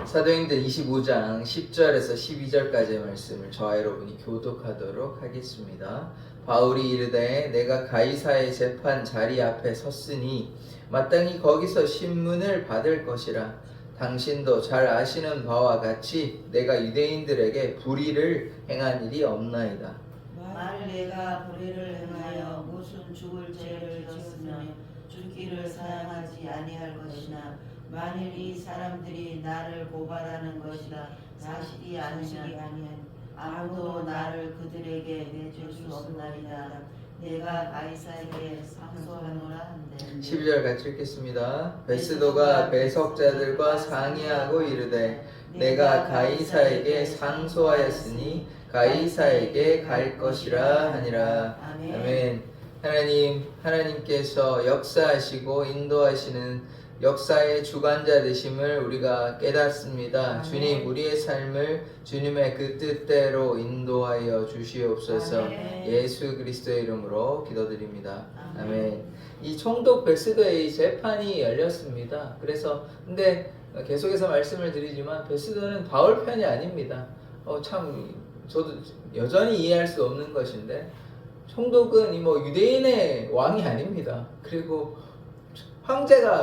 사도행전 25장 10절에서 12절까지의 말씀을 저와 여러분이 교독하도록 하겠습니다. 바울이 이르되 내가 가이사의 재판 자리 앞에 섰으니 마땅히 거기서 신문을 받을 것이라. 당신도 잘 아시는 바와 같이 내가 유대인들에게 불의를 행한 일이 없나이다. 만일 내가 불의를 행하여 무슨 죽을 죄를 지었으면 죽기를 사양하지 아니할 것이나 만일 이 사람들이 나를 고발하는 것이라 사실이 아니면 아무도 나를 그들에게 내줄 수 없나이다. 내가 가이사에게 상소하노라 한대. 12절 같이 읽겠습니다. 베스도가 배석자들과 상의하고 이르되 내가 가이사에게 상소하였으니 가이사에게 갈 것이라 하니라. 아멘. 하나님께서 역사하시고 인도하시는 역사의 주관자 되심을 우리가 깨닫습니다. 주님, 우리의 삶을 주님의 그 뜻대로 인도하여 주시옵소서. 예수 그리스도의 이름으로 기도드립니다. 아멘. 이 총독 베스도의 재판이 열렸습니다. 근데 계속해서 말씀을 드리지만 베스도는 바울 편이 아닙니다. 참 저도 여전히 이해할 수 없는 것인데, 총독은 유대인의 왕이 아닙니다. 그리고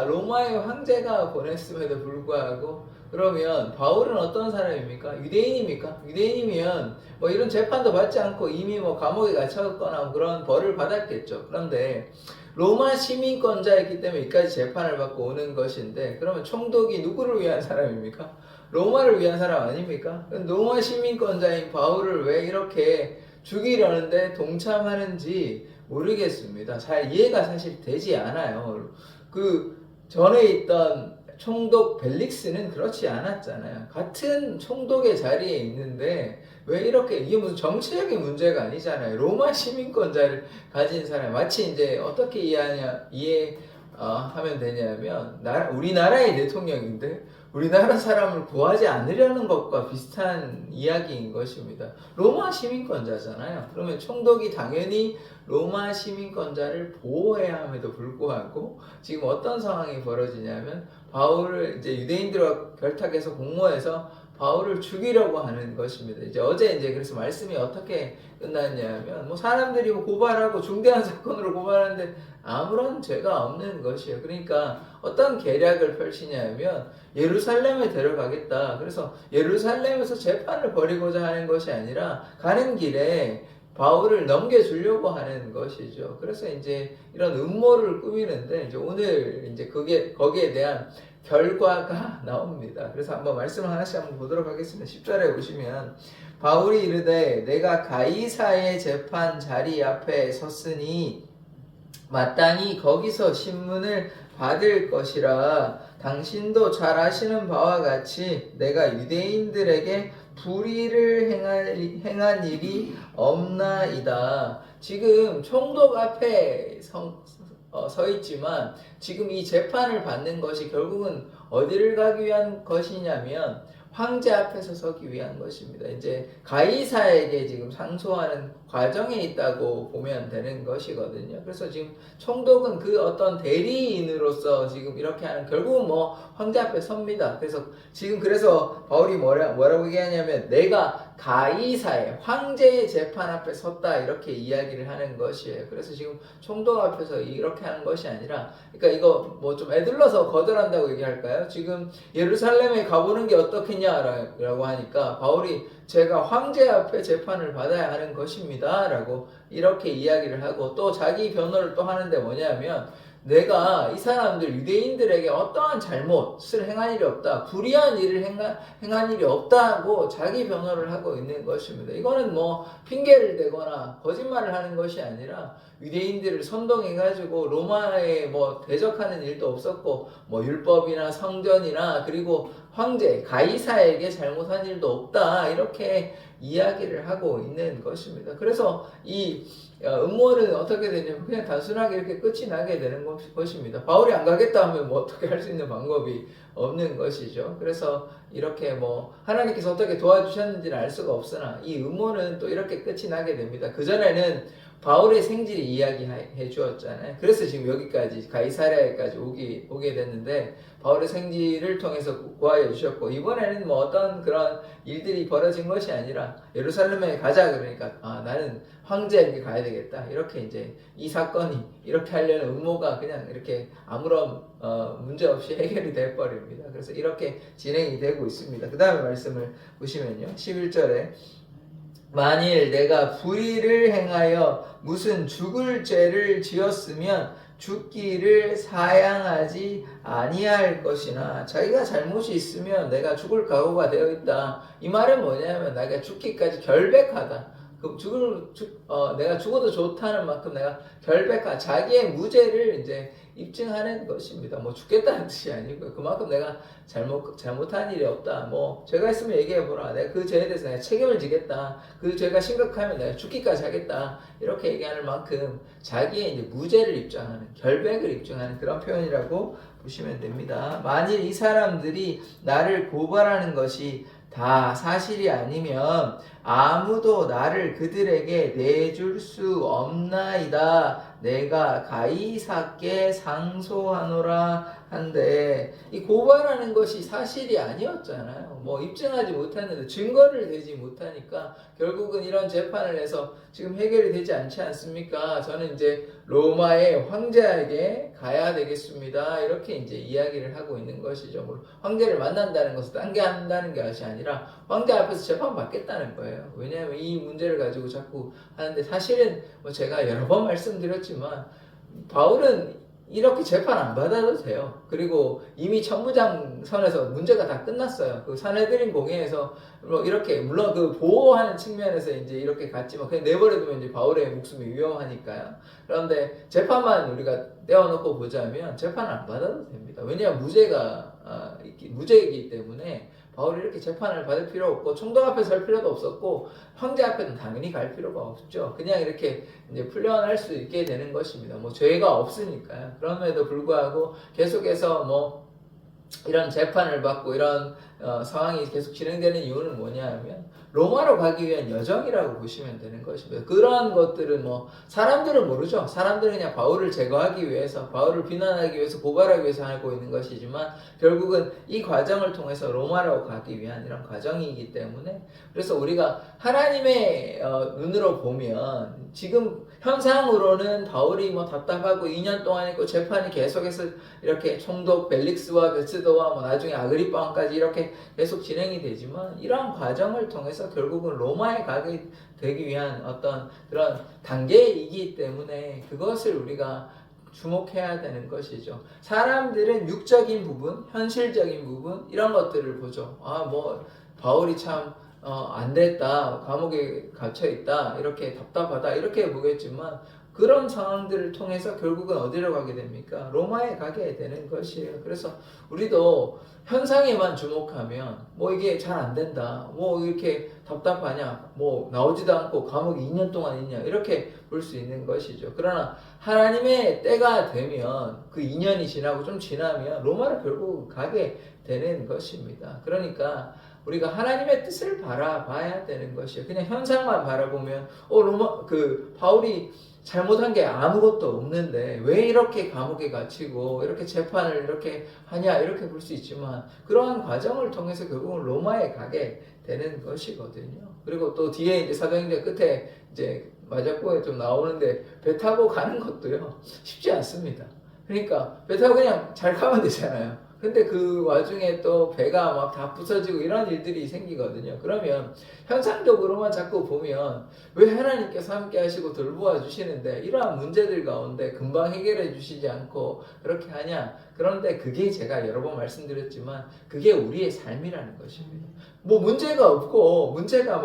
로마의 황제가 보냈음에도 불구하고, 그러면 바울은 어떤 사람입니까? 유대인입니까? 유대인이면 이런 재판도 받지 않고 이미 감옥에 갇혔거나 그런 벌을 받았겠죠. 그런데 로마 시민권자이기 때문에 이까지 재판을 받고 오는 것인데, 그러면 총독이 누구를 위한 사람입니까? 로마를 위한 사람 아닙니까? 로마 시민권자인 바울을 왜 이렇게 죽이려는데 동참하는지 모르겠습니다. 잘 이해가 사실 되지 않아요. 그 전에 있던 총독 벨릭스는 그렇지 않았잖아요. 같은 총독의 자리에 있는데 왜 이렇게, 이게 무슨 정치적인 문제가 아니잖아요. 로마 시민권자를 가진 사람, 마치 이제 어떻게 이해하면 되냐면, 우리나라의 대통령인데 우리나라 사람을 구하지 않으려는 것과 비슷한 이야기인 것입니다. 로마 시민권자잖아요. 그러면 총독이 당연히 로마 시민권자를 보호해야 함에도 불구하고 지금 어떤 상황이 벌어지냐면, 바울을 이제 유대인들과 결탁해서 공모해서 바울을 죽이려고 하는 것입니다. 어제 그래서 말씀이 어떻게 끝났냐면, 사람들이 고발하고 중대한 사건으로 고발하는데 아무런 죄가 없는 것이에요. 그러니까 어떤 계략을 펼치냐면, 예루살렘에 데려가겠다. 그래서 예루살렘에서 재판을 벌이고자 하는 것이 아니라 가는 길에 바울을 넘겨주려고 하는 것이죠. 그래서 이런 음모를 꾸미는데, 오늘 거기에 대한 결과가 나옵니다. 그래서 한번 말씀을 하나씩 한번 보도록 하겠습니다. 10절에 보시면, 바울이 이르되 내가 가이사의 재판 자리 앞에 섰으니 마땅히 거기서 신문을 받을 것이라. 당신도 잘 아시는 바와 같이 내가 유대인들에게 불의를 행한 일이 없나이다. 지금 총독 앞에 서 있지만 지금 이 재판을 받는 것이 결국은 어디를 가기 위한 것이냐면 황제 앞에서 서기 위한 것입니다. 가이사에게 지금 상소하는 과정에 있다고 보면 되는 것이거든요. 그래서 지금 총독은 그 어떤 대리인으로서 지금 이렇게 하는, 결국은 황제 앞에 섭니다. 그래서 바울이 뭐라고 얘기하냐면 내가 가이사의 황제의 재판 앞에 섰다, 이렇게 이야기를 하는 것이에요. 그래서 지금 총독 앞에서 이렇게 하는 것이 아니라, 그러니까 이거 좀 애들러서 거절한다고 얘기할까요? 지금 예루살렘에 가보는 게 어떻겠냐라고 하니까 바울이 제가 황제 앞에 재판을 받아야 하는 것입니다 라고 이렇게 이야기를 하고, 또 자기 변호를 또 하는데 뭐냐면, 내가 이 사람들 유대인들에게 어떠한 잘못을 행한 일이 없다, 불의한 일을 행한 일이 없다고 자기 변호를 하고 있는 것입니다. 이거는 핑계를 대거나 거짓말을 하는 것이 아니라, 유대인들을 선동해가지고 로마에 대적하는 일도 없었고, 율법이나 성전이나 그리고 황제 가이사에게 잘못한 일도 없다, 이렇게 이야기를 하고 있는 것입니다. 그래서 이 음모는 어떻게 되냐면 그냥 단순하게 이렇게 끝이 나게 되는 것입니다. 바울이 안 가겠다 하면 어떻게 할 수 있는 방법이 없는 것이죠. 그래서 이렇게 하나님께서 어떻게 도와주셨는지는 알 수가 없으나 이 음모는 또 이렇게 끝이 나게 됩니다. 그전에는 바울의 생질이 이야기해 주었잖아요. 그래서 지금 여기까지 가이사랴에까지 오게 됐는데, 바울의 생지를 통해서 구하여 주셨고, 이번에는 뭐 어떤 그런 일들이 벌어진 것이 아니라 예루살렘에 가자 그러니까 나는 황제에게 가야 되겠다, 이렇게 이제 이 사건이 이렇게 하려는 음모가 그냥 이렇게 아무런 문제 없이 해결이 돼 버립니다. 그래서 이렇게 진행이 되고 있습니다. 그 다음에 말씀을 보시면요, 11절에 만일 내가 불의를 행하여 무슨 죽을 죄를 지었으면 죽기를 사양하지 아니할 것이나, 자기가 잘못이 있으면 내가 죽을 각오가 되어 있다, 이 말은 뭐냐면 내가 죽기까지 결백하다. 내가 죽어도 좋다는 만큼 내가 자기의 무죄를 이제 입증하는 것입니다. 뭐 죽겠다는 뜻이 아니고요. 그만큼 내가 잘못한 일이 없다. 뭐 죄가 있으면 얘기해보라. 내가 그 죄에 대해서 내가 책임을 지겠다. 그 죄가 심각하면 내가 죽기까지 하겠다. 이렇게 얘기하는 만큼 자기의 이제 무죄를 입증하는, 결백을 입증하는 그런 표현이라고 보시면 됩니다. 만일 이 사람들이 나를 고발하는 것이 다 사실이 아니면 아무도 나를 그들에게 내줄 수 없나이다. 내가 가이사께 상소하노라 한데, 이 고발하는 것이 사실이 아니었잖아요. 뭐 입증하지 못했는데, 증거를 대지 못하니까 결국은 이런 재판을 해서 지금 해결이 되지 않지 않습니까? 저는 이제 로마의 황제에게 가야 되겠습니다, 이렇게 이제 이야기를 하고 있는 것이죠. 뭐 황제를 만난다는 것은 딴 게 한다는 것이 아니라 황제 앞에서 재판 받겠다는 거예요. 왜냐하면 이 문제를 가지고 자꾸 하는데, 사실은 뭐 제가 여러 번 말씀드렸지만 바울은 이렇게 재판 안 받아도 돼요. 그리고 이미 천무장선에서 문제가 다 끝났어요. 그 산헤드린 공회에서 뭐 이렇게, 물론 그 보호하는 측면에서 이제 이렇게 갔지만 그냥 내버려두면 이제 바울의 목숨이 위험하니까요. 그런데 재판만 우리가 떼어놓고 보자면 재판 안 받아도 됩니다. 왜냐하면 무죄이기 때문에 바울이 이렇게 재판을 받을 필요 없고, 총독 앞에 설 필요도 없었고, 황제 앞에는 당연히 갈 필요가 없죠. 그냥 이렇게 이제 풀려날 수 있게 되는 것입니다. 뭐 죄가 없으니까요. 그럼에도 불구하고 계속해서 뭐 이런 재판을 받고 이런 상황이 계속 진행되는 이유는 뭐냐 하면 로마로 가기 위한 여정이라고 보시면 되는 것입니다. 그러한 것들은 뭐 사람들은 모르죠. 사람들은 그냥 바울을 제거하기 위해서, 바울을 비난하기 위해서, 고발하기 위해서 하고 있는 것이지만 결국은 이 과정을 통해서 로마로 가기 위한 이런 과정이기 때문에, 그래서 우리가 하나님의 눈으로 보면 지금 현상으로는 바울이 뭐 답답하고 2년 동안 있고 재판이 계속해서 이렇게 총독 벨릭스와 베스도와 뭐 나중에 아그리파 왕까지 이렇게 계속 진행이 되지만, 이러한 과정을 통해서 결국은 로마에 가게 되기 위한 어떤 그런 단계이기 때문에 그것을 우리가 주목해야 되는 것이죠. 사람들은 육적인 부분, 현실적인 부분, 이런 것들을 보죠. 뭐 바울이 참 안 됐다, 감옥에 갇혀 있다, 이렇게 답답하다, 이렇게 보겠지만 그런 상황들을 통해서 결국은 어디로 가게 됩니까? 로마에 가게 되는 것이에요. 그래서 우리도 현상에만 주목하면 뭐 이게 잘 안 된다, 뭐 이렇게 답답하냐, 뭐 나오지도 않고 감옥에 2년 동안 있냐, 이렇게 볼 수 있는 것이죠. 그러나 하나님의 때가 되면, 그 2년이 지나고 좀 지나면 로마를 결국 가게 되는 것입니다. 그러니까 우리가 하나님의 뜻을 바라봐야 되는 것이에요. 그냥 현상만 바라보면 바울이 잘못한 게 아무것도 없는데 왜 이렇게 감옥에 갇히고 이렇게 재판을 이렇게 하냐, 이렇게 볼 수 있지만 그러한 과정을 통해서 결국은 로마에 가게 되는 것이거든요. 그리고 또 뒤에 이제 사도행전 끝에 이제 마자고에 좀 나오는데, 배 타고 가는 것도요 쉽지 않습니다. 그러니까 배 타고 그냥 잘 가면 되잖아요. 근데 그 와중에 또 배가 막 다 부서지고 이런 일들이 생기거든요. 그러면 현상적으로만 자꾸 보면 왜 하나님께서 함께 하시고 돌보아 주시는데 이러한 문제들 가운데 금방 해결해 주시지 않고 그렇게 하냐? 그런데 그게 제가 여러 번 말씀드렸지만 그게 우리의 삶이라는 것입니다. 뭐 문제가 없고 문제가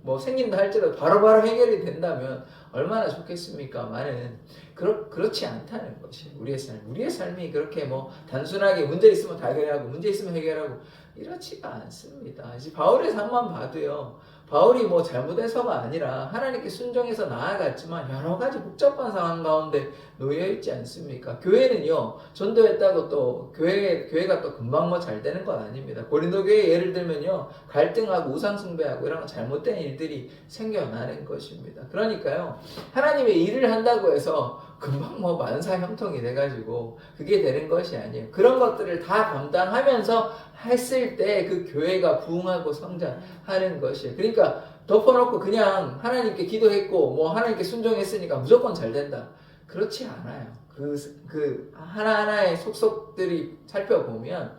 뭐 생긴다 할지라도 바로바로 해결이 된다면 얼마나 좋겠습니까? 많은 그렇지 않다는 것이 우리의 삶. 우리의 삶이 그렇게 뭐 단순하게 문제 있으면 다 해결하고 문제 있으면 해결하고 이렇지가 않습니다. 이제 바울의 삶만 봐도요. 바울이 뭐 잘못해서가 아니라 하나님께 순종해서 나아갔지만 여러 가지 복잡한 상황 가운데 놓여 있지 않습니까? 교회는요, 전도했다고 또 교회가 또 금방 뭐 잘 되는 건 아닙니다. 고린도 교회 예를 들면요, 갈등하고 우상 숭배하고 이런 잘못된 일들이 생겨나는 것입니다. 그러니까요, 하나님의 일을 한다고 해서 금방 뭐 만사 형통이 돼가지고 그게 되는 것이 아니에요. 그런 것들을 다 감당하면서 했을 때 그 교회가 부흥하고 성장하는 것이에요. 그러니까 덮어놓고 그냥 하나님께 기도했고 뭐 하나님께 순종했으니까 무조건 잘 된다. 그렇지 않아요. 그 하나하나의 속속들이 살펴보면,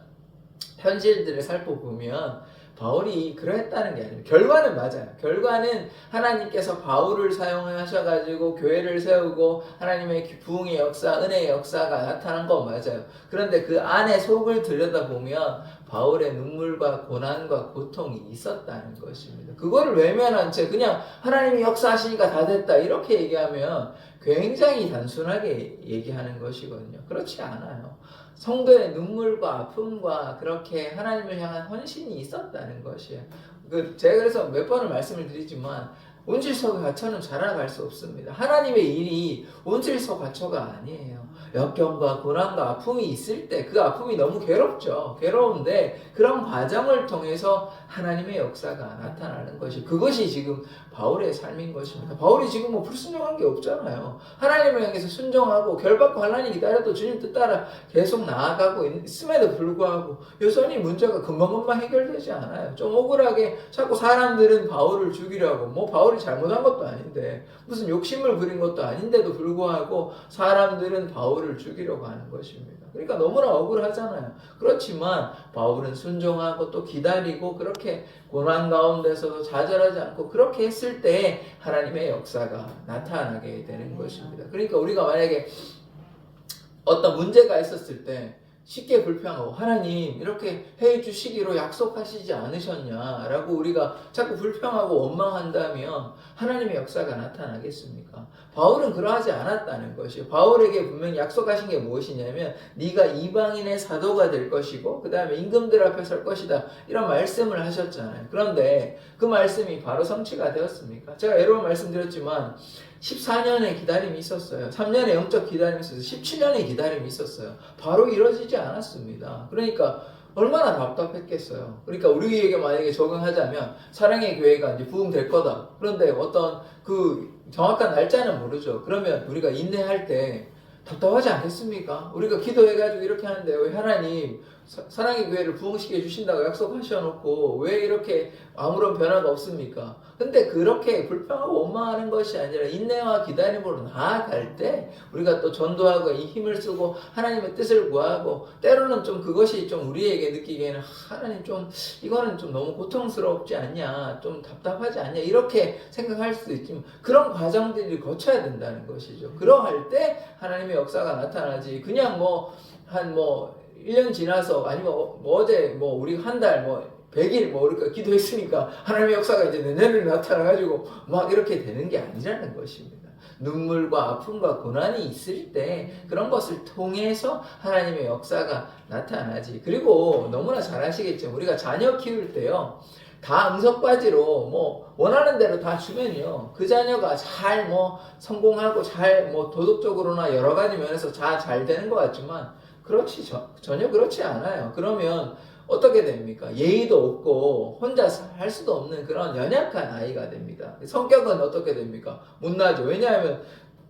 편지들을 살펴보면 바울이 그러했다는 게 아닙니다. 결과는 맞아요. 결과는 하나님께서 바울을 사용하셔가지고 교회를 세우고 하나님의 부흥의 역사, 은혜의 역사가 나타난 건 맞아요. 그런데 그 안에 속을 들여다보면 바울의 눈물과 고난과 고통이 있었다는 것입니다. 그거를 외면한 채 그냥 하나님이 역사하시니까 다 됐다 이렇게 얘기하면 굉장히 단순하게 얘기하는 것이거든요. 그렇지 않아요. 성도의 눈물과 아픔과 그렇게 하나님을 향한 헌신이 있었다는 것이에요. 제가 그래서 몇 번을 말씀을 드리지만 온실속 가초는 자라갈 수 없습니다. 하나님의 일이 온실속 가초가 아니에요. 역경과 고난과 아픔이 있을 때 그 아픔이 너무 괴롭죠. 괴로운데 그런 과정을 통해서 하나님의 역사가 나타나는 것이, 그것이 지금 바울의 삶인 것입니다. 바울이 지금 뭐 불순종한 게 없잖아요. 하나님을 향해서 순종하고 결박과 환난이 기다려도 주님 뜻 따라 계속 나아가고 있음에도 불구하고 여전히 문제가 금방금방 해결되지 않아요. 좀 억울하게 자꾸 사람들은 바울을 죽이려고, 뭐 바울이 잘못한 것도 아닌데 무슨 욕심을 부린 것도 아닌데도 불구하고 사람들은 바울을 죽이려고 하는 것입니다. 그러니까 너무나 억울하잖아요. 그렇지만 바울은 순종하고 또 기다리고 그렇게 고난 가운데서도 좌절하지 않고 그렇게 했을 때 하나님의 역사가 나타나게 되는 것입니다. 그러니까 우리가 만약에 어떤 문제가 있었을 때 쉽게 불평하고 하나님 이렇게 해 주시기로 약속하시지 않으셨냐라고 우리가 자꾸 불평하고 원망한다면 하나님의 역사가 나타나겠습니까? 바울은 그러하지 않았다는 것이에요. 바울에게 분명히 약속하신 게 무엇이냐면 네가 이방인의 사도가 될 것이고 그 다음에 임금들 앞에 설 것이다, 이런 말씀을 하셨잖아요. 그런데 그 말씀이 바로 성취가 되었습니까? 제가 여러 번 말씀드렸지만 14년의 기다림이 있었어요. 3년의 영적 기다림이 있었어요. 17년의 기다림이 있었어요. 바로 이루어지지 않았습니다. 그러니까 얼마나 답답했겠어요. 그러니까 우리에게 만약에 적용하자면 사랑의 교회가 이제 부흥될 거다. 그런데 어떤 그 정확한 날짜는 모르죠. 그러면 우리가 인내할 때 답답하지 않겠습니까? 우리가 기도해가지고 이렇게 하는데 왜 하나님 사랑의 교회를 부흥시켜 주신다고 약속하셔놓고 왜 이렇게 아무런 변화가 없습니까? 근데 그렇게 불평하고 원망하는 것이 아니라 인내와 기다림으로 나아갈 때 우리가 또 전도하고 이 힘을 쓰고 하나님의 뜻을 구하고, 때로는 좀 그것이 좀 우리에게 느끼기에는 하나님 좀 이거는 좀 너무 고통스럽지 않냐, 좀 답답하지 않냐 이렇게 생각할 수도 있지만 그런 과정들을 거쳐야 된다는 것이죠. 그러할 때 하나님의 역사가 나타나지, 그냥 한 1년 지나서 아니면 어제 우리 한 달 100일 우리가 기도했으니까 하나님의 역사가 이제 내년에 나타나가지고 막 이렇게 되는 게 아니라는 것입니다. 눈물과 아픔과 고난이 있을 때 그런 것을 통해서 하나님의 역사가 나타나지. 그리고 너무나 잘 아시겠지만 우리가 자녀 키울 때요, 다 응석바지로 원하는 대로 다 주면요, 그 자녀가 잘 성공하고 잘 도덕적으로나 여러 가지 면에서 잘 되는 것 같지만 전혀 그렇지 않아요. 그러면 어떻게 됩니까? 예의도 없고 혼자 할 수도 없는 그런 연약한 아이가 됩니다. 성격은 어떻게 됩니까? 못나죠. 왜냐하면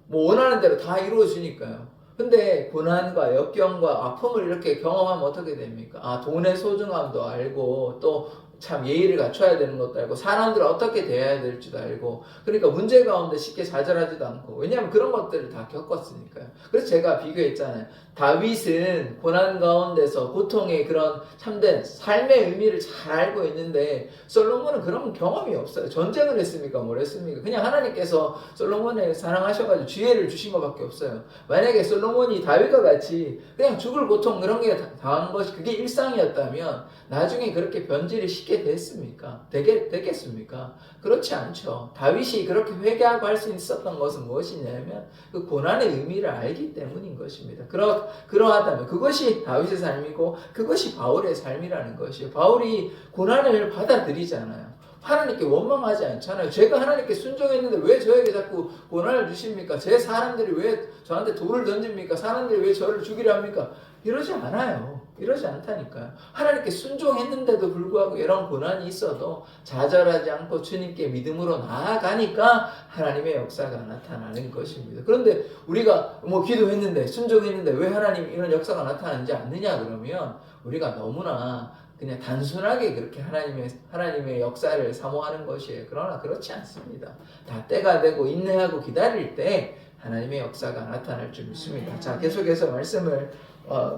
원하는 대로 다 이루어지니까요. 근데 고난과 역경과 아픔을 이렇게 경험하면 어떻게 됩니까? 돈의 소중함도 알고 또 참 예의를 갖춰야 되는 것도 알고 사람들을 어떻게 대해야 될지도 알고, 그러니까 문제 가운데 쉽게 좌절하지도 않고, 왜냐하면 그런 것들을 다 겪었으니까요. 그래서 제가 비교했잖아요. 다윗은 고난 가운데서 고통의 그런 참된 삶의 의미를 잘 알고 있는데 솔로몬은 그런 경험이 없어요. 전쟁을 했습니까? 뭘 했습니까? 그냥 하나님께서 솔로몬을 사랑하셔가지고 지혜를 주신 것밖에 없어요. 만약에 솔로몬이 다윗과 같이 그냥 죽을 고통 그런 게 당한 것이 그게 일상이었다면 나중에 그렇게 변질이 쉽게 됐습니까? 되겠습니까? 그렇지 않죠. 다윗이 그렇게 회개하고 할 수 있었던 것은 무엇이냐면 그 고난의 의미를 알기 때문인 것입니다. 그러하다면 그것이 다윗의 삶이고 그것이 바울의 삶이라는 것이에요. 바울이 고난을 받아들이잖아요. 하나님께 원망하지 않잖아요. 제가 하나님께 순종했는데 왜 저에게 자꾸 고난을 주십니까? 제 사람들이 왜 저한테 돌을 던집니까? 사람들이 왜 저를 죽이려 합니까? 이러지 않아요. 이러지 않다니까요. 하나님께 순종했는데도 불구하고 이런 고난이 있어도 좌절하지 않고 주님께 믿음으로 나아가니까 하나님의 역사가 나타나는 것입니다. 그런데 우리가 뭐 기도했는데 순종했는데 왜 하나님 이런 역사가 나타나지 않느냐 그러면 우리가 너무나 그냥 단순하게 그렇게 하나님의 역사를 사모하는 것이에요. 그러나 그렇지 않습니다. 다 때가 되고 인내하고 기다릴 때 하나님의 역사가 나타날 줄 믿습니다. 자, 계속해서 말씀을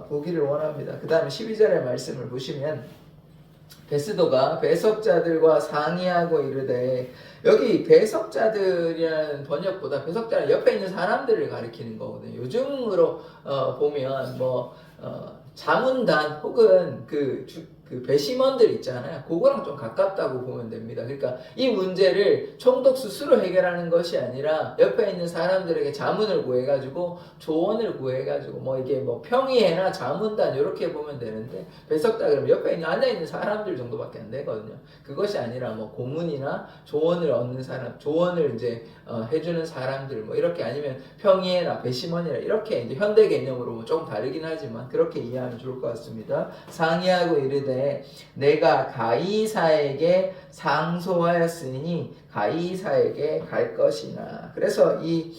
보기를 원합니다. 그 다음에 12절의 말씀을 보시면 베스도가 배석자들과 상의하고 이르되, 여기 배석자들이라는 번역보다 배석자는 옆에 있는 사람들을 가리키는 거거든요. 요즘으로 보면 자문단 혹은 그 배심원들 있잖아요. 그거랑 좀 가깝다고 보면 됩니다. 그러니까 이 문제를 총독 스스로 해결하는 것이 아니라 옆에 있는 사람들에게 자문을 구해가지고 조언을 구해가지고 이게 평의회나 자문단 이렇게 보면 되는데, 배석자 그러면 옆에 있는 앉아있는 사람들 정도밖에 안 되거든요. 그것이 아니라 고문이나 조언을 얻는 사람, 조언을 이제 해주는 사람들 이렇게, 아니면 평의회나 배심원이나 이렇게 이제 현대 개념으로 조금 다르긴 하지만 그렇게 이해하면 좋을 것 같습니다. 상의하고 이르되 내가 가이사에게 상소하였으니 가이사에게 갈 것이나. 그래서 이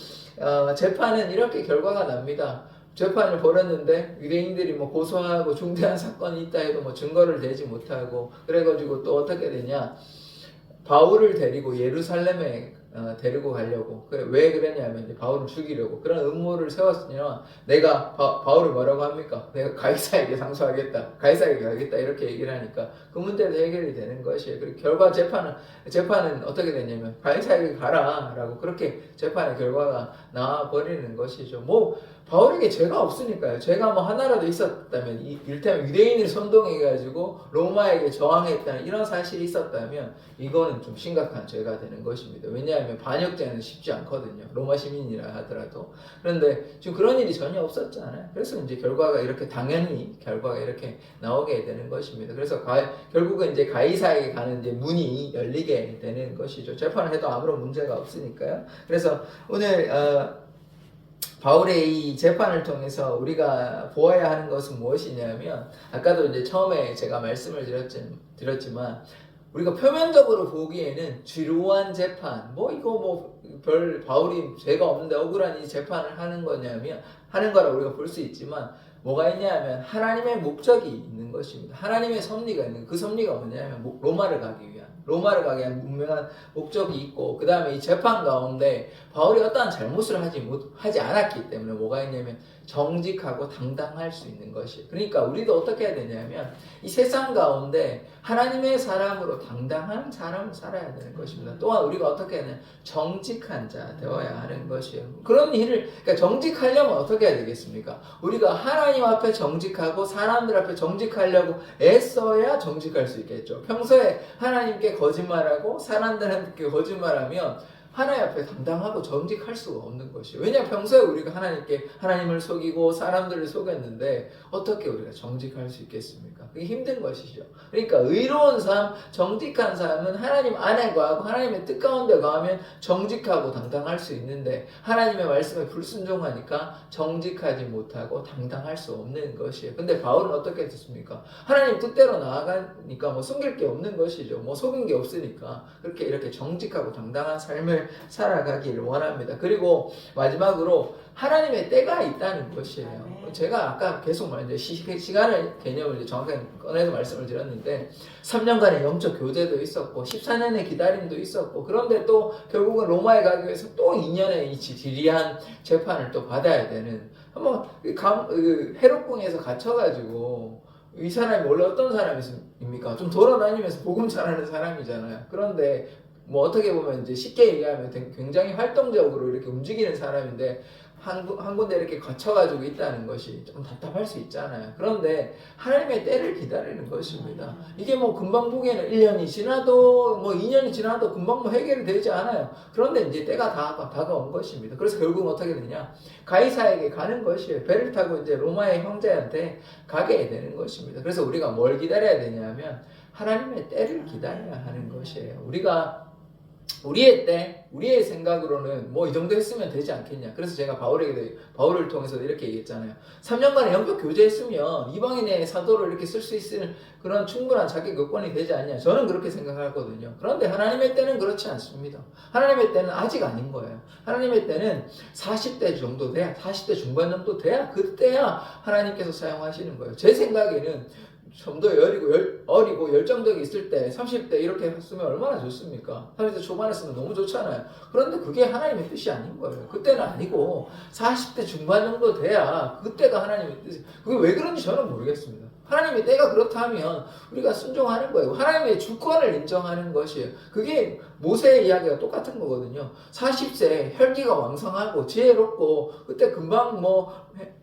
재판은 이렇게 결과가 납니다. 재판을 벌였는데 유대인들이 고소하고 중대한 사건이 있다 해도 증거를 대지 못하고, 그래가지고 또 어떻게 되냐, 바울을 데리고 예루살렘에 데리고 가려고. 왜 그랬냐면 이제 바울을 죽이려고 그런 음모를 세웠으면, 내가 바울을 뭐라고 합니까? 내가 가이사에게 상소하겠다, 가이사에게 가겠다, 이렇게 얘기를 하니까 그 문제도 해결이 되는 것이에요. 그리고 결과 재판은 어떻게 되냐면 가이사에게 가라 라고, 그렇게 재판의 결과가 나와버리는 것이죠. 바울에게 죄가 없으니까요. 죄가 하나라도 있었다면, 이를테면 유대인을 선동해가지고 로마에게 저항했다는 이런 사실이 있었다면 이거는 좀 심각한 죄가 되는 것입니다. 왜냐하면 반역죄는 쉽지 않거든요. 로마 시민이라 하더라도. 그런데 지금 그런 일이 전혀 없었잖아요. 그래서 이제 당연히 결과가 이렇게 나오게 되는 것입니다. 그래서 결국은 이제 가이사에게 가는 이제 문이 열리게 되는 것이죠. 재판을 해도 아무런 문제가 없으니까요. 그래서 오늘 바울의 이 재판을 통해서 우리가 보아야 하는 것은 무엇이냐면, 아까도 이제 처음에 제가 말씀을 드렸지만 우리가 표면적으로 보기에는 지루한 재판, 별 바울이 죄가 없는데 억울한 이 재판을 하는 거라 우리가 볼 수 있지만, 뭐가 있냐면 하나님의 목적이 있는 것입니다. 하나님의 섭리가 있는, 그 섭리가 뭐냐면 로마를 가기 위한 분명한 목적이 있고, 그 다음에 이 재판 가운데 바울이 어떠한 잘못을 하지 않았기 때문에 뭐가 있냐면 정직하고 당당할 수 있는 것이에요. 그러니까 우리도 어떻게 해야 되냐면 이 세상 가운데 하나님의 사람으로 당당한 사람을 살아야 되는 것입니다. 또한 우리가 어떻게 해야 되냐면 정직한 자 되어야 하는 것이에요. 그러니까 정직하려면 어떻게 해야 되겠습니까? 우리가 하나님 앞에 정직하고 사람들 앞에 정직하려고 애써야 정직할 수 있겠죠. 평소에 하나님께 거짓말하고 사람들한테 거짓말하면 하나님 앞에 당당하고 정직할 수가 없는 것이에요. 왜냐하면 평소에 우리가 하나님을 속이고 사람들을 속였는데 어떻게 우리가 정직할 수 있겠습니까? 그게 힘든 것이죠. 그러니까 의로운 삶, 정직한 삶은 하나님 안에 거하고 하나님의 뜻 가운데 거하면 정직하고 당당할 수 있는데, 하나님의 말씀에 불순종하니까 정직하지 못하고 당당할 수 없는 것이에요. 근데 바울은 어떻게 했습니까? 하나님 뜻대로 나아가니까 숨길 게 없는 것이죠. 속인 게 없으니까 이렇게 정직하고 당당한 삶을 살아가기를 원합니다. 그리고 마지막으로 하나님의 때가 있다는 것이에요. 제가 아까 계속 시간의 개념을 정확하게 꺼내서 말씀을 드렸는데, 3년간의 영적 교제도 있었고 14년의 기다림도 있었고, 그런데 또 결국은 로마에 가기 위해서 또 2년의 이 지리한 재판을 또 받아야 되는, 헤롯궁에서 갇혀가지고, 이 사람이 원래 어떤 사람입니까? 좀 돌아다니면서 복음 전하는 사람이잖아요. 그런데 어떻게 보면 이제 쉽게 얘기하면 굉장히 활동적으로 이렇게 움직이는 사람인데 한 군데 이렇게 갇혀가지고 있다는 것이 좀 답답할 수 있잖아요. 그런데 하나님의 때를 기다리는 것입니다. 이게 금방 보기에는 1년이 지나도 2년이 지나도 금방 해결이 되지 않아요. 그런데 이제 때가 다가온 것입니다. 그래서 결국은 어떻게 되냐, 가이사에게 가는 것이에요. 배를 타고 이제 로마의 형제한테 가게 되는 것입니다. 그래서 우리가 뭘 기다려야 되냐면 하나님의 때를 기다려야 하는 것이에요. 우리가 우리의 때, 우리의 생각으로는 뭐 이 정도 했으면 되지 않겠냐. 그래서 제가 바울을 통해서 이렇게 얘기했잖아요. 3년간의 영적 교제했으면 이방인의 사도를 이렇게 쓸 수 있을 그런 충분한 자격 요건이 되지 않냐. 저는 그렇게 생각하거든요. 그런데 하나님의 때는 그렇지 않습니다. 하나님의 때는 아직 아닌 거예요. 하나님의 때는 40대 정도 돼야, 40대 중반 정도 돼야, 그때야 하나님께서 사용하시는 거예요. 제 생각에는 좀 더 어리고 열정적이 있을 때 30대 이렇게 했으면 얼마나 좋습니까? 30대 초반에 쓰면 너무 좋잖아요. 그런데 그게 하나님의 뜻이 아닌 거예요. 그때는 아니고 40대 중반 정도 돼야 그때가 하나님의 뜻이에요. 그게 왜 그런지 저는 모르겠습니다. 하나님의 때가 그렇다면 우리가 순종하는 거예요. 하나님의 주권을 인정하는 것이에요. 그게 모세의 이야기가 똑같은 거거든요. 40세 혈기가 왕성하고 지혜롭고 그때 금방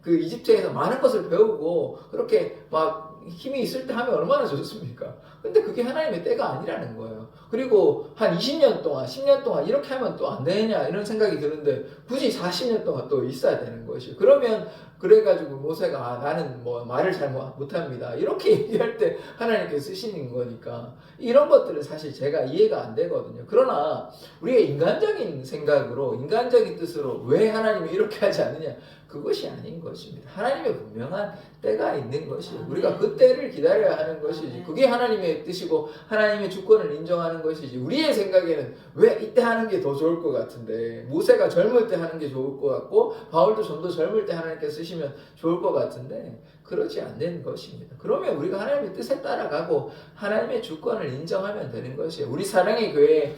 그 이집트에서 많은 것을 배우고 그렇게 막 힘이 있을 때 하면 얼마나 좋습니까? 근데 그게 하나님의 때가 아니라는 거예요. 그리고 한 20년 동안, 10년 동안 이렇게 하면 또 안 되냐 이런 생각이 드는데 굳이 40년 동안 또 있어야 되는 것이에요. 그러면 그래가지고 모세가 나는 말을 잘 못합니다. 이렇게 얘기할 때 하나님께 쓰시는 거니까 이런 것들은 사실 제가 이해가 안 되거든요. 그러나 우리가 인간적인 생각으로 인간적인 뜻으로 왜 하나님이 이렇게 하지 않느냐 그것이 아닌 것입니다. 하나님의 분명한 때가 있는 것이에요. 우리가 그 때를 기다려야 하는 것이지 그게 하나님의 뜻이고 하나님의 주권을 인정하는 것이지 우리의 생각에는 왜 이때 하는 게 더 좋을 것 같은데 모세가 젊을 때 하는 게 좋을 것 같고 바울도 좀 더 젊을 때 하나님께 쓰시면 좋을 것 같은데 그러지 않는 것입니다. 그러면 우리가 하나님의 뜻에 따라가고 하나님의 주권을 인정하면 되는 것이에요. 우리 사랑의 교회에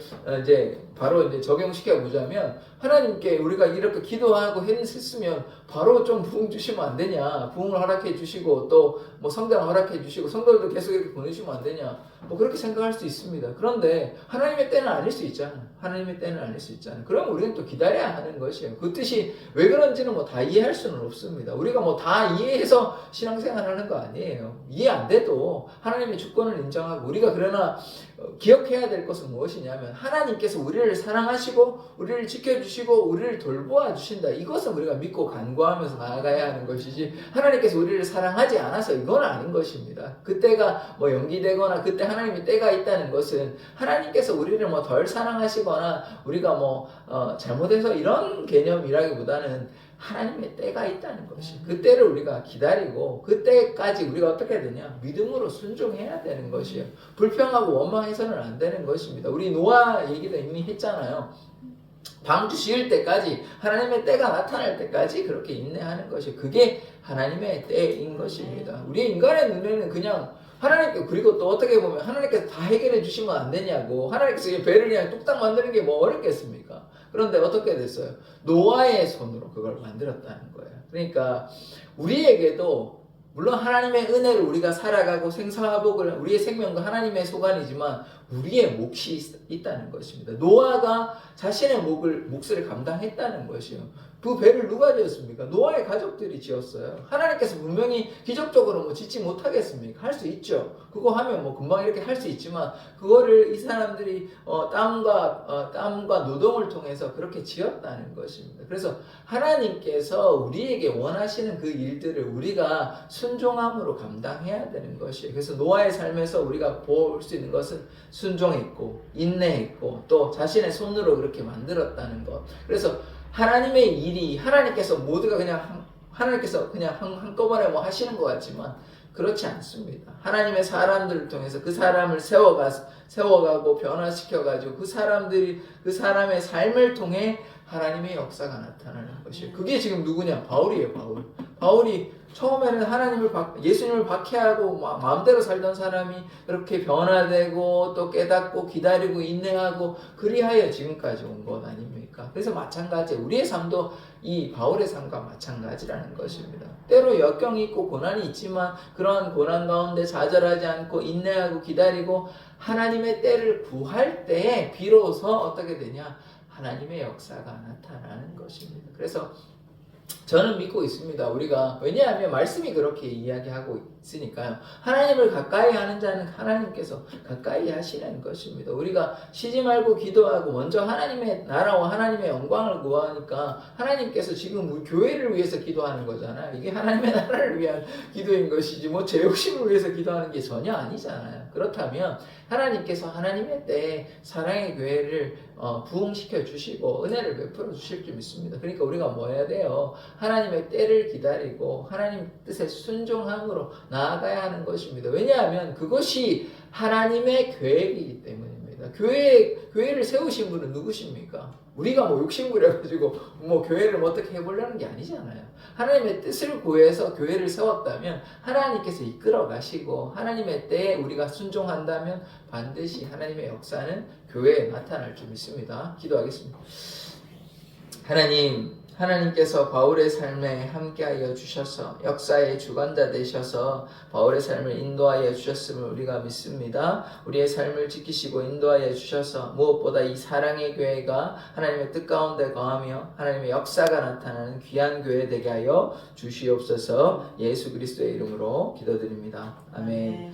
바로 적용시켜 보자면 하나님께 우리가 이렇게 기도하고 했으면 바로 좀 부흥 주시면 안 되냐? 부흥을 허락해 주시고 또 성장 허락해 주시고 성도들도 계속 이렇게 보내주시면 안 되냐? 그렇게 생각할 수 있습니다. 그런데 하나님의 때는 아닐 수 있잖아요. 하나님의 때는 아닐 수 있잖아요. 그럼 우리는 또 기다려야 하는 것이에요. 그 뜻이 왜 그런지는 다 이해할 수는 없습니다. 우리가 다 이해해서 신앙생활 하는 거 아니에요. 이해 안 돼도 하나님의 주권을 인정하고 우리가 그러나 기억해야 될 것은 무엇이냐면 하나님께서 우리를 사랑하시고 우리를 지켜주시고 우리를 돌보아 주신다. 이것은 우리가 믿고 간구하면서 나아가야 하는 것이지 하나님께서 우리를 사랑하지 않아서 이건 아닌 것입니다. 그때가 연기되거나 그때 하나님의 때가 있다는 것은 하나님께서 우리를 덜 사랑하시거나 우리가 잘못해서 이런 개념이라기보다는 하나님의 때가 있다는 것이 그 때를 우리가 기다리고 그때까지 우리가 어떻게 되냐 믿음으로 순종해야 되는 것이에요. 불평하고 원망해서는 안 되는 것입니다. 우리 노아 얘기도 이미 했잖아요. 방주 지을 때까지 하나님의 때가 나타날 때까지 그렇게 인내하는 것이 그게 하나님의 때인 것입니다. 우리 인간의 눈에는 그냥 하나님께 그리고 또 어떻게 보면 하나님께서 다 해결해 주시면 안 되냐고 하나님께서 배를 그냥 뚝딱 만드는 게 어렵겠습니까? 그런데 어떻게 됐어요? 노아의 손으로 그걸 만들었다는 거예요. 그러니까 우리에게도 물론 하나님의 은혜로 우리가 살아가고 생사화복을 우리의 생명도 하나님의 소관이지만 우리의 몫이 있다는 것입니다. 노아가 자신의 몫을 감당했다는 것이요. 그 배를 누가 지었습니까? 노아의 가족들이 지었어요. 하나님께서 분명히 기적적으로 짓지 못하겠습니까? 할 수 있죠. 그거 하면 금방 이렇게 할 수 있지만 그거를 이 사람들이 땀과 노동을 통해서 그렇게 지었다는 것입니다. 그래서 하나님께서 우리에게 원하시는 그 일들을 우리가 순종함으로 감당해야 되는 것이에요. 그래서 노아의 삶에서 우리가 볼 수 있는 것은 순종했고 인내했고 또 자신의 손으로 그렇게 만들었다는 것. 그래서 하나님의 일이 하나님께서 그냥 한꺼번에 하시는 것 같지만 그렇지 않습니다. 하나님의 사람들을 통해서 그 사람을 세워가고 변화시켜가지고 그 사람의 삶을 통해 하나님의 역사가 나타나는 것이에요. 그게 지금 누구냐? 바울이에요. 바울이 처음에는 예수님을 박해하고 마음대로 살던 사람이 그렇게 변화되고 또 깨닫고 기다리고 인내하고 그리하여 지금까지 온 것 아닙니까? 그래서 마찬가지예요. 우리의 삶도 이 바울의 삶과 마찬가지라는 것입니다. 때로 역경이 있고 고난이 있지만 그런 고난 가운데 좌절하지 않고 인내하고 기다리고 하나님의 때를 구할 때에 비로소 어떻게 되냐? 하나님의 역사가 나타나는 것입니다. 그래서 저는 믿고 있습니다. 우리가 왜냐하면 말씀이 그렇게 이야기하고 있으니까요. 하나님을 가까이 하는 자는 하나님께서 가까이 하시는 것입니다. 우리가 쉬지 말고 기도하고 먼저 하나님의 나라와 하나님의 영광을 구하니까 하나님께서 지금 우리 교회를 위해서 기도하는 거잖아요. 이게 하나님의 나라를 위한 기도인 것이지 뭐 제 욕심을 위해서 기도하는 게 전혀 아니잖아요. 그렇다면 하나님께서 하나님의 때에 사랑의 교회를 부흥시켜 주시고 은혜를 베풀어 주실 줄 믿습니다. 그러니까 우리가 뭐 해야 돼요? 하나님의 때를 기다리고 하나님 뜻에 순종함으로 나아가야 하는 것입니다. 왜냐하면 그것이 하나님의 계획이기 때문입니다. 교회를 세우신 분은 누구십니까? 우리가 뭐 욕심부려가지고 뭐 교회를 어떻게 해보려는 게 아니잖아요. 하나님의 뜻을 구해서 교회를 세웠다면 하나님께서 이끌어 가시고 하나님의 때에 우리가 순종한다면 반드시 하나님의 역사는 교회에 나타날 줄 믿습니다. 기도하겠습니다. 하나님께서 바울의 삶에 함께하여 주셔서 역사의 주관자 되셔서 바울의 삶을 인도하여 주셨음을 우리가 믿습니다. 우리의 삶을 지키시고 인도하여 주셔서 무엇보다 이 사랑의 교회가 하나님의 뜻 가운데 거하며 하나님의 역사가 나타나는 귀한 교회 되게 하여 주시옵소서. 예수 그리스도의 이름으로 기도드립니다. 아멘.